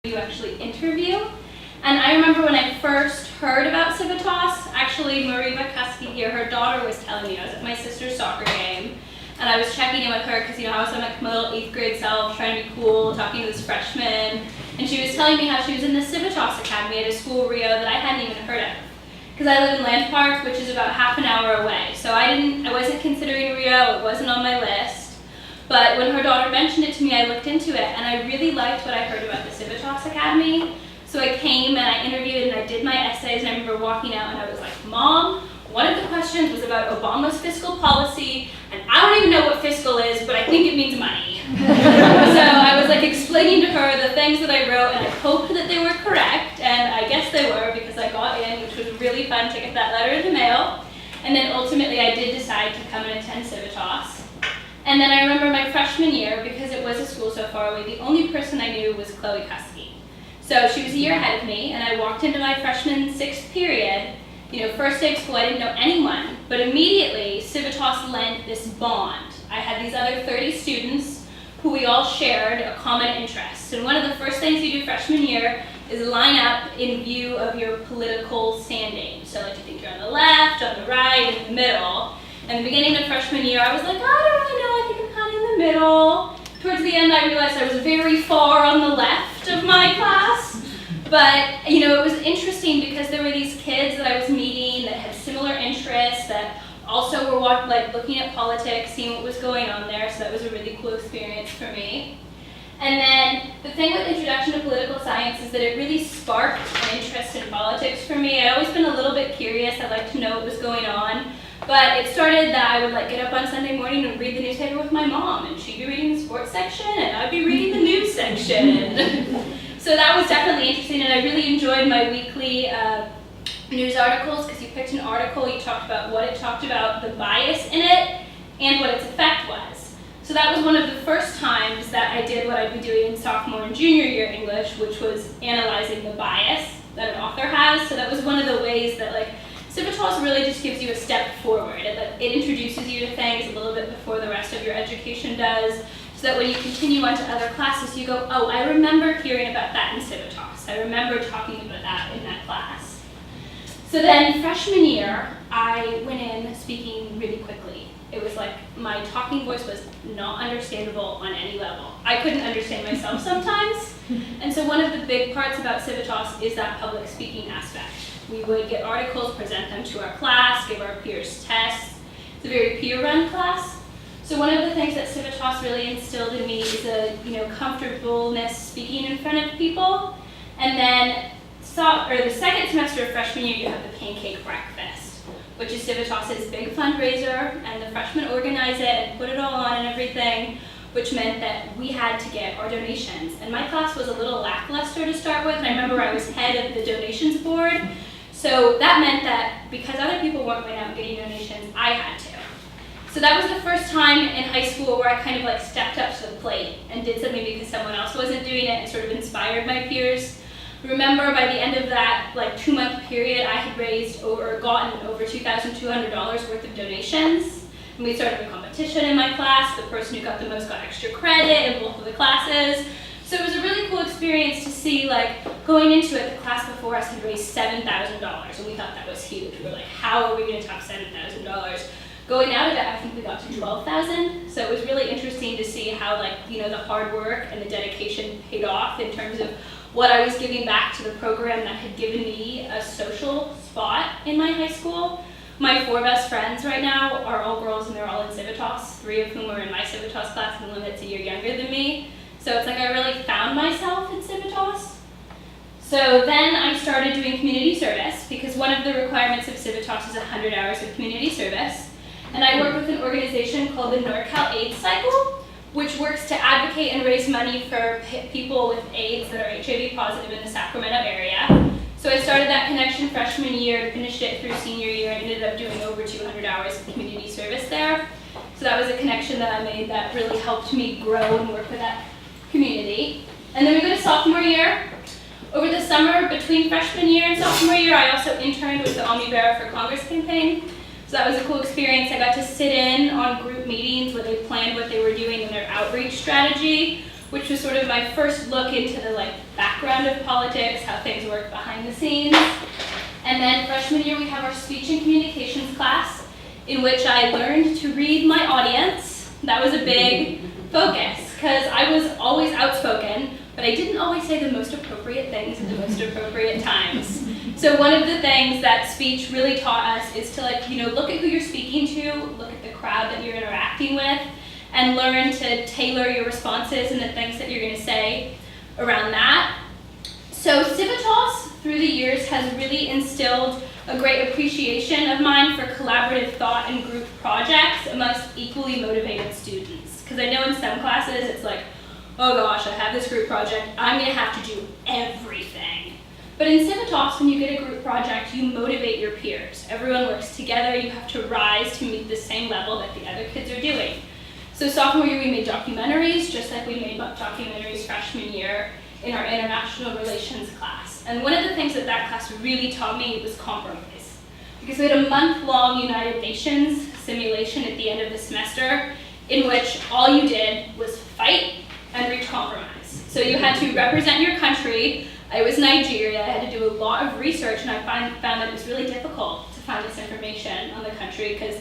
you actually interview. And I remember when I first heard about Civitas, actually Marie Kusky here, her daughter was telling me. I was at my sister's soccer game, and I was checking in with her because, I was on like my little 8th grade self, trying to be cool, talking to this freshman, and she was telling me how she was in the Civitas Academy at a school, Rio, that I hadn't even heard of. Because I live in Land Park, which is about half an hour away. So I wasn't considering Rio, it wasn't on my list. But when her daughter mentioned it to me, I looked into it, and I really liked what I heard about the Civitas Academy. So I came and I interviewed and I did my essays, and I remember walking out and I was like, Mom, one of the questions was about Obama's fiscal policy, and I don't even know what fiscal is, but I think it means money. So I was like explaining to her the things that I wrote, and I hoped that they were correct, and I guess they were because I got in, which was really fun to get that letter in the mail. And then ultimately I did decide to come and attend Civitas. And then I remember my freshman year, because it was a school so far away, the only person I knew was Chloe Kusky. So she was a year ahead of me, and I walked into my freshman 6th period. First day of school, I didn't know anyone, but immediately Civitas lent this bond. I had these other 30 students who we all shared a common interest. And one of the first things you do freshman year is line up in view of your political standing. So like, you think you're on the left, on the right, in the middle. And the beginning of freshman year, I was like, I don't really know, I think I'm kind of in the middle. Towards the end, I realized I was very far on the left of my class. But, it was interesting because there were these kids that I was meeting that had similar interests, that also were looking at politics, seeing what was going on there, so that was a really cool experience for me. And then the thing with Introduction to Political Science is that it really sparked an interest in politics for me. I'd always been a little bit curious. I'd like to know what was going on. But it started that I would get up on Sunday morning and read the newspaper with my mom, and she'd be reading the sports section, and I'd be reading the news section. So that was definitely interesting, and I really enjoyed my weekly news articles, because you picked an article, you talked about what it talked about, the bias in it, and what its effect was. So that was one of the first times that I did what I'd be doing in sophomore and junior year English, which was analyzing the bias that an author has. So that was one of the ways that Civitas really just gives you a step forward. It introduces you to things a little bit before the rest of your education does, so that when you continue on to other classes, you go, oh, I remember hearing about that in Civitas. I remember talking about that in that class. So then freshman year, I went in speaking really quickly. It was like my talking voice was not understandable on any level. I couldn't understand myself sometimes. And so one of the big parts about Civitas is that public speaking aspect. We would get articles, present them to our class, give our peers tests. It's a very peer-run class. So one of the things that Civitas really instilled in me is a comfortableness speaking in front of people. And then the second semester of freshman year, you have the pancake breakfast, which is Civitas's big fundraiser, and the freshmen organize it and put it all on and everything, which meant that we had to get our donations. And my class was a little lackluster to start with, and I remember I was head of the donations board. So that meant that because other people weren't going out and getting donations, I had to. So that was the first time in high school where I kind of stepped up to the plate and did something because someone else wasn't doing it, and sort of inspired my peers. Remember, by the end of that 2-month period, I had gotten over $2,200 worth of donations. And we started a competition in my class. The person who got the most got extra credit in both of the classes. So it was a really cool experience to see, going into it, the class before us had raised $7,000, and we thought that was huge. We were like, how are we going to top $7,000? Going out of that, I think we got to $12,000. So it was really interesting to see how, the hard work and the dedication paid off in terms of what I was giving back to the program that had given me a social spot in my high school. My 4 best friends right now are all girls, and they're all in Civitas, 3 of whom are in my Civitas class, and one that's a year younger than me. So it's I really found myself in Civitas. So then I started doing community service, because one of the requirements of Civitas is 100 hours of community service. And I work with an organization called the NorCal AIDS Cycle, which works to advocate and raise money for people with AIDS that are HIV positive in the Sacramento area. So I started that connection freshman year, finished it through senior year, and ended up doing over 200 hours of community service there. So that was a connection that I made that really helped me grow and work with that community. And then we go to sophomore year. Over the summer, between freshman year and sophomore year, I also interned with the Omni Bearer for Congress campaign. So that was a cool experience. I got to sit in on group meetings where they planned what they were doing in their outreach strategy, which was sort of my first look into the background of politics, how things work behind the scenes. And then freshman year we have our speech and communications class, in which I learned to read my audience. That was a big focus, because I was always outspoken, but I didn't always say the most appropriate things at the most appropriate times. So one of the things that speech really taught us is to look at who you're speaking to, look at the crowd that you're interacting with, and learn to tailor your responses and the things that you're going to say around that. So Civitas, through the years, has really instilled a great appreciation of mine for collaborative thought and group projects amongst equally motivated students. Because I know in some classes it's like, oh gosh, I have this group project, I'm going to have to do everything. But in Civitas, when you get a group project, you motivate your peers. Everyone works together, you have to rise to meet the same level that the other kids are doing. So sophomore year we made documentaries, just like we made documentaries freshman year in our international relations class. And one of the things that class really taught me was compromise. Because we had a month-long United Nations simulation at the end of the semester in which all you did was fight and reach compromise. So you had to represent your country. I was Nigeria, I had to do a lot of research, and I found that it was really difficult to find this information on the country because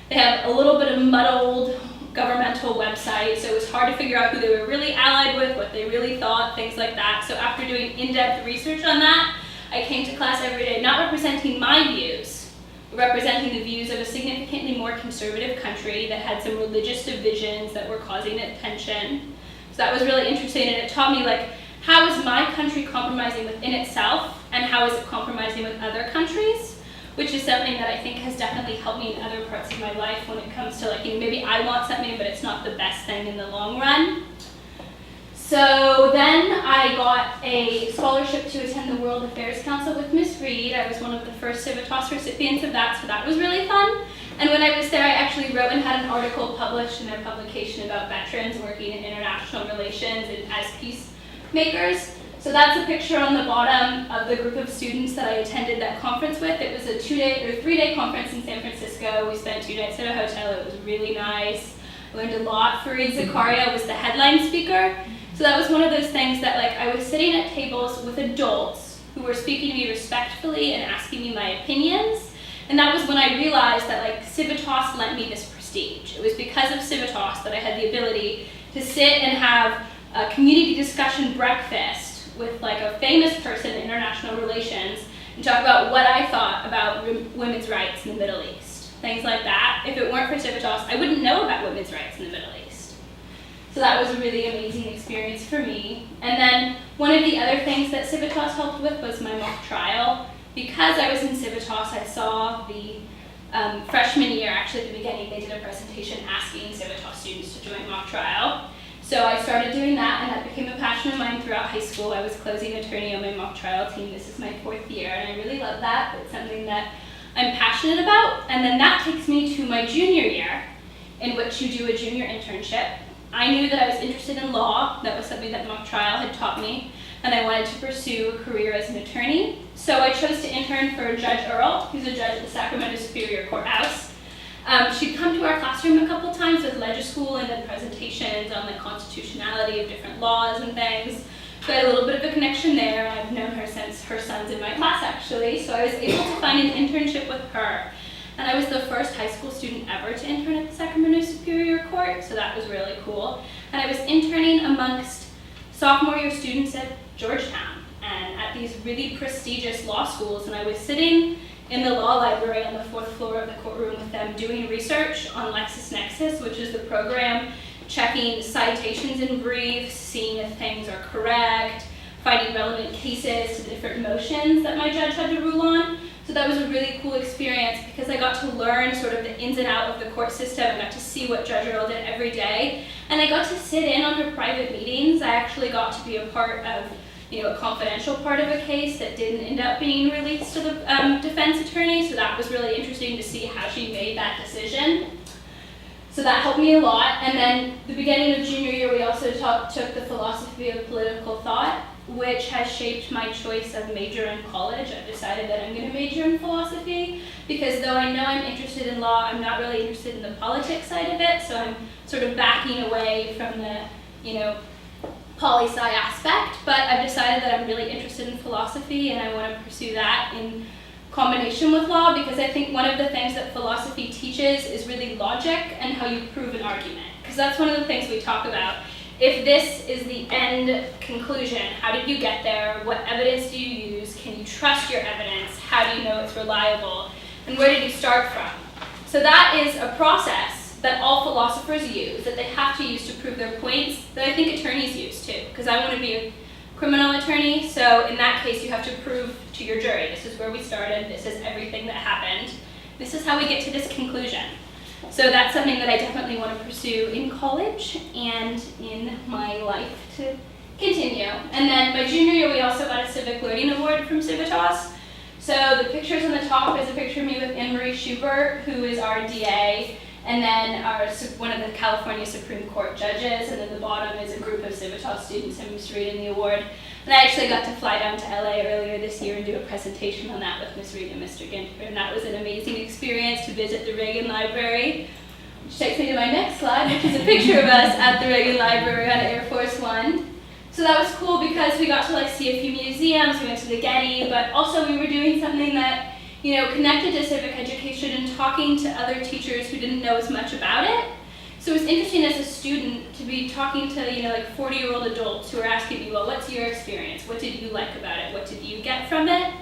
they have a little bit of muddled governmental website, so it was hard to figure out who they were really allied with, what they really thought, things like that. So after doing in-depth research on that, I came to class every day not representing my views, but representing the views of a significantly more conservative country that had some religious divisions that were causing tension. So that was really interesting, and it taught me how is my country compromising within itself, and how is it compromising with other countries? Which is something that I think has definitely helped me in other parts of my life when it comes to maybe I want something, but it's not the best thing in the long run. So then I got a scholarship to attend the World Affairs Council with Miss Reed. I was one of the first Civitas recipients of that, so that was really fun. And when I was there, I actually wrote and had an article published in their publication about veterans working in international relations and as peacemakers. So that's a picture on the bottom of the group of students that I attended that conference with. It was a 3-day conference in San Francisco. We spent 2 nights at a hotel. It was really nice. I learned a lot. Fareed Zakaria was the headline speaker. So that was one of those things that I was sitting at tables with adults who were speaking to me respectfully and asking me my opinions. And that was when I realized that Civitas lent me this prestige. It was because of Civitas that I had the ability to sit and have a community discussion breakfast with a famous person in international relations and talk about what I thought about women's rights in the Middle East. Things like that. If it weren't for Civitas, I wouldn't know about women's rights in the Middle East. So that was a really amazing experience for me. And then one of the other things that Civitas helped with was my mock trial. Because I was in Civitas, I saw the freshman year, actually at the beginning, they did a presentation asking Civitas students to join mock trial. So I started doing that, and that became a passion of mine throughout high school. I was closing attorney on my mock trial team. This is my 4th year, and I really love that. It's something that I'm passionate about. And then that takes me to my junior year, in which you do a junior internship. I knew that I was interested in law. That was something that mock trial had taught me, and I wanted to pursue a career as an attorney. So I chose to intern for Judge Earl, who's a judge at the Sacramento Superior Courthouse. She'd come to our classroom a couple times with School and then presentations on the constitutionality of different laws and things. So I had a little bit of a connection there. I've known her since her son's in my class, actually. So I was able to find an internship with her. And I was the first high school student ever to intern at the Sacramento Superior Court, so that was really cool. And I was interning amongst sophomore year students at Georgetown and at these really prestigious law schools. And I was sitting in the law library on the 4th floor of the courtroom with them doing research on LexisNexis, which is the program checking citations in briefs, seeing if things are correct, finding relevant cases to the different motions that my judge had to rule on. So that was a really cool experience because I got to learn sort of the ins and outs of the court system. I got to see what Judge Earl did every day. And I got to sit in on her private meetings. I actually got to be a part of a confidential part of a case that didn't end up being released to the defense attorney. So that was really interesting to see how she made that decision. So that helped me a lot. And then the beginning of junior year, we also took the philosophy of political thought, which has shaped my choice of major in college. I've decided that I'm going to major in philosophy because though I know I'm interested in law, I'm not really interested in the politics side of it. So I'm sort of backing away from the, poli-sci aspect, but I've decided that I'm really interested in philosophy and I want to pursue that in combination with law, because I think one of the things that philosophy teaches is really logic and how you prove an argument, because that's one of the things we talk about. If this is the end conclusion, how did you get there? What evidence do you use? Can you trust your evidence? How do you know it's reliable? And where did you start from? So that is a process that all philosophers use, that they have to use to prove their points, that I think attorneys use too, because I want to be a criminal attorney, so in that case you have to prove to your jury, this is where we started, this is everything that happened, this is how we get to this conclusion. So that's something that I definitely want to pursue in college and in my life to continue. And then my junior year we also got a Civic Learning Award from Civitas. So the pictures on the top is a picture of me with Anne-Marie Schubert, who is our DA, and then one of the California Supreme Court judges, and then the bottom is a group of Civitas students and Miss Reed in the award. And I actually got to fly down to LA earlier this year and do a presentation on that with Miss Reed and Mr. Ginter, and that was an amazing experience to visit the Reagan Library, which takes me to my next slide, which is a picture of us at the Reagan Library on Air Force One. So that was cool because we got to see a few museums, we went to the Getty, but also we were doing something that connected to civic education and talking to other teachers who didn't know as much about it. So it was interesting as a student to be talking to 40-year-old adults who are asking me, well, what's your experience? What did you like about it? What did you get from it?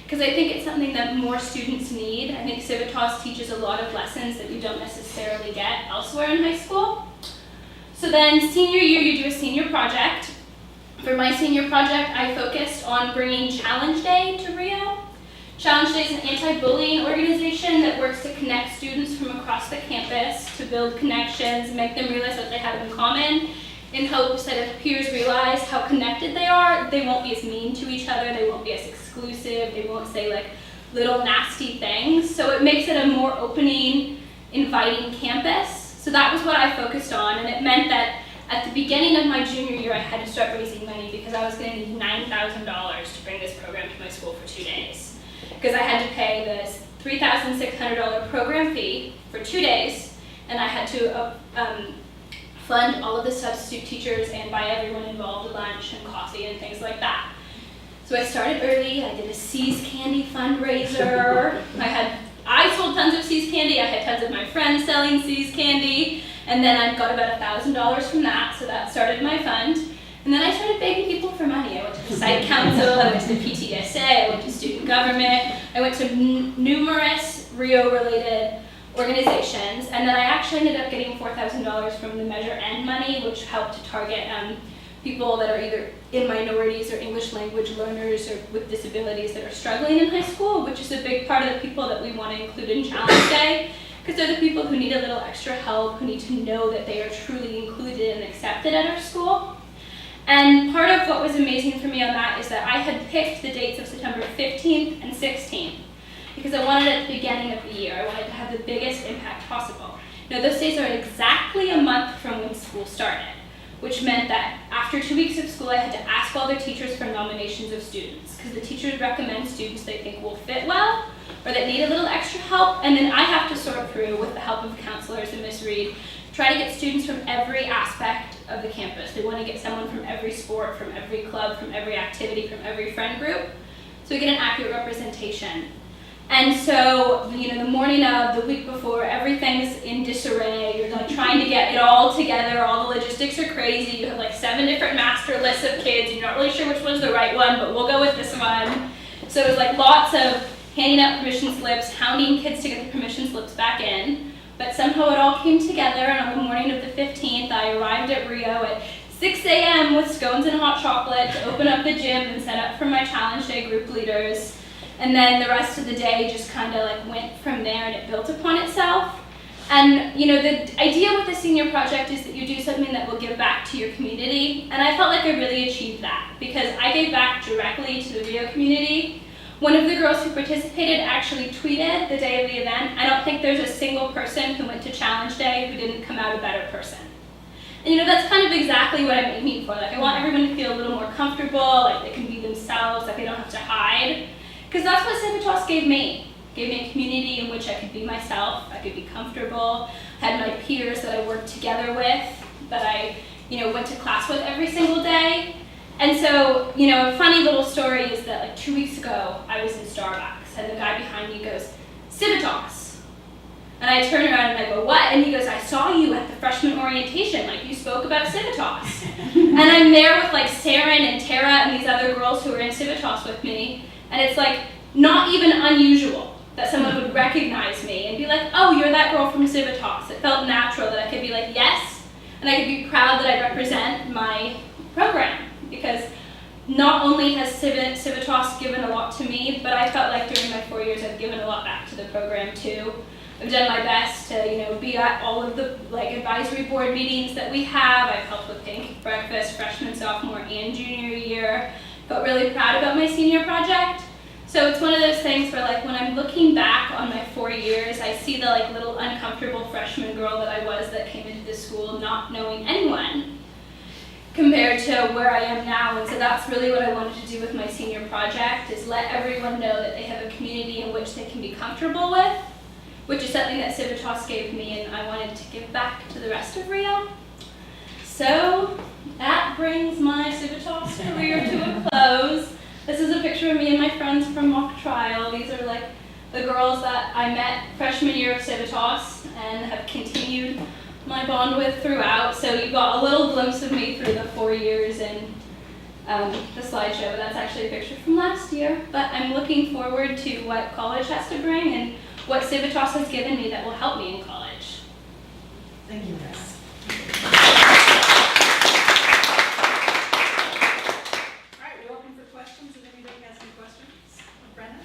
Because I think it's something that more students need. I think Civitas teaches a lot of lessons that you don't necessarily get elsewhere in high school. So then senior year, you do a senior project. For my senior project, I focused on bringing Challenge Day to Rio. Challenge Day is an anti-bullying organization that works to connect students from across the campus to build connections, make them realize what they have in common, in hopes that if peers realize how connected they are, they won't be as mean to each other, they won't be as exclusive, they won't say little nasty things. So it makes it a more opening, inviting campus. So that was what I focused on, and it meant that at the beginning of my junior year, I had to start raising money because I was going to need $9,000 to bring this program to my school for 2 days. Because I had to pay this $3,600 program fee for 2 days, and I had to fund all of the substitute teachers and buy everyone involved lunch and coffee and things like that. So I started early. I did a See's Candy fundraiser. I sold tons of See's Candy. I had tons of my friends selling See's Candy, and then I got about $1,000 from that. So that started my fund. And then I started begging people for money. I went to the site council, I went to the PTSA, I went to student government, I went to numerous Rio-related organizations, and then I actually ended up getting $4,000 from the Measure N money, which helped to target people that are either in minorities or English language learners or with disabilities that are struggling in high school, which is a big part of the people that we want to include in Challenge Day, because they're the people who need a little extra help, who need to know that they are truly included and accepted at our school. And part of what was amazing for me on that is that I had picked the dates of September 15th and 16th because I wanted at the beginning of the year, I wanted to have the biggest impact possible. Those days are exactly a month from when school started, which meant that after 2 weeks of school, I had to ask all their teachers for nominations of students because the teachers recommend students they think will fit well or that need a little extra help, and then I have to sort through with the help of counselors and Miss Reed, try to get students from every aspect of the campus. They want to get someone from every sport, from every club, from every activity, from every friend group, so we get an accurate representation. And so, the morning of, the week before, everything's in disarray. You're trying to get it all together. All the logistics are crazy. You have 7 different master lists of kids. And you're not really sure which one's the right one, but we'll go with this one. So it was lots of handing out permission slips, hounding kids to get the permission slips back in. But somehow it all came together, and on the morning of the 15th, I arrived at Rio at 6 a.m. with scones and hot chocolate to open up the gym and set up for my Challenge Day group leaders. And then the rest of the day just kind of went from there, and it built upon itself. And the idea with the senior project is that you do something that will give back to your community. And I felt like I really achieved that because I gave back directly to the Rio community. One of the girls who participated actually tweeted the day of the event, I don't think there's a single person who went to Challenge Day who didn't come out a better person. And that's kind of exactly what I'm aiming for. I want everyone to feel a little more comfortable, they can be themselves, they don't have to hide. Because that's what Civitas gave me. It gave me a community in which I could be myself, I could be comfortable, I had my peers that I worked together with, that I went to class with every single day. And so, a funny little story is that like 2 weeks ago, I was in Starbucks and the guy behind me goes, Civitas. And I turn around and I go, what? And he goes, I saw you at the freshman orientation, like you spoke about Civitas. And I'm there with like Saren and Tara and these other girls who are in Civitas with me. And it's like not even unusual that someone would recognize me and be like, oh, you're that girl from Civitas. It felt natural that I could be like, yes, and I could be proud that I represent my program, because not only has Civitas given a lot to me, but I felt like during my 4 years I've given a lot back to the program too. I've done my best to be at all of the advisory board meetings that we have. I've helped with pancake breakfast freshman, sophomore, and junior year. Felt really proud about my senior project. So it's one of those things where when I'm looking back on my 4 years, I see the little uncomfortable freshman girl that I was that came into this school not knowing anyone compared to where I am now. And so that's really what I wanted to do with my senior project, is let everyone know that they have a community in which they can be comfortable with, which is something that Civitas gave me, and I wanted to give back to the rest of Rio. So that brings my Civitas career to a close. This is a picture of me and my friends from mock trial. These are the girls that I met freshman year of Civitas and have continued my bond with throughout. So you got a little glimpse of me through the 4 years in the slideshow. That's actually a picture from last year. But I'm looking forward to what college has to bring and what Civitas has given me that will help me in college. Thank you, Brenna. All right, we're open for questions. If anybody has any questions, Brenna?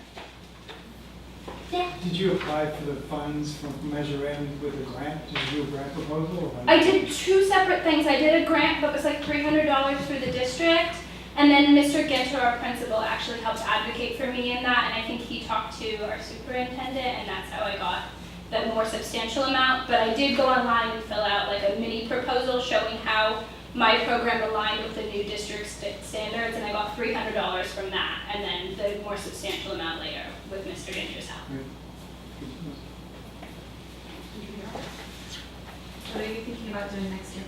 Yeah. Did you apply for the funds from Measure M with a grant? Did you do a grant proposal? I did two separate things. I did a grant that was $300 for the district, and then Mr. Ginter, our principal, actually helped advocate for me in that, and I think he talked to our superintendent, and that's how I got the more substantial amount. But I did go online and fill out a mini proposal showing how my program aligned with the new district standards, and I got $300 from that, and then the more substantial amount later with Mr. Ginter's help. What are you thinking about doing next year?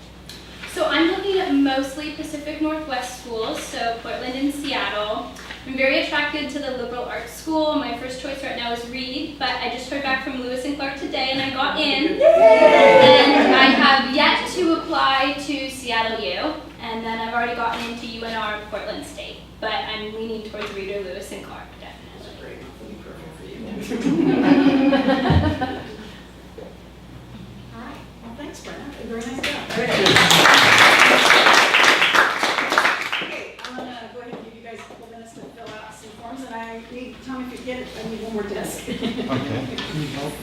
So I'm looking at mostly Pacific Northwest schools, so Portland and Seattle. I'm very attracted to the liberal arts school. My first choice right now is Reed, but I just heard back from Lewis and Clark today and I got in. And I have yet to apply to Seattle U, and then I've already gotten into UNR and Portland State, but I'm leaning towards Reed or Lewis and Clark, definitely. That's great. That'll be perfect for you. All right. Well, thanks, Brenna. Very nice job. Okay, I'm going to go ahead and give you guys a couple minutes to fill out some forms, and I need, Tom, if you get it, I need one more desk. Okay. Can you help?